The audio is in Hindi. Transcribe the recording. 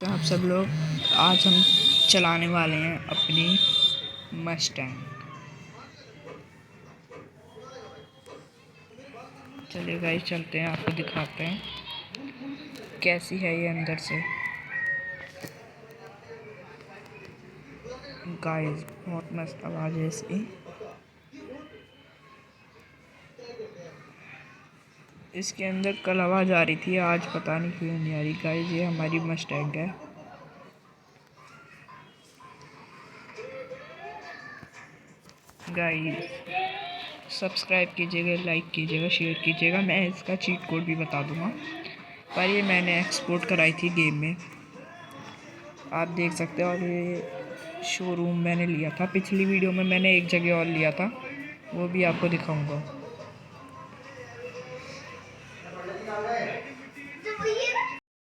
तो आप सब लोग, आज हम चलाने वाले हैं अपनी मस्टैंग। चलिए गाइस, चलते हैं, आपको दिखाते हैं कैसी है ये अंदर से। गाइस बहुत मस्त आवाज़ है इसकी। इसके अंदर कल आवाज़ आ रही थी, आज पता नहीं क्यों नहीं आ रही। गाइस ये हमारी मस्टैंग है। गाइस सब्सक्राइब कीजिएगा, लाइक कीजिएगा, शेयर कीजिएगा। मैं इसका चीट कोड भी बता दूंगा, पर ये मैंने एक्सपोर्ट कराई थी गेम में, आप देख सकते हो। और ये शोरूम मैंने लिया था, पिछली वीडियो में मैंने एक जगह और लिया था, वो भी आपको दिखाऊंगा।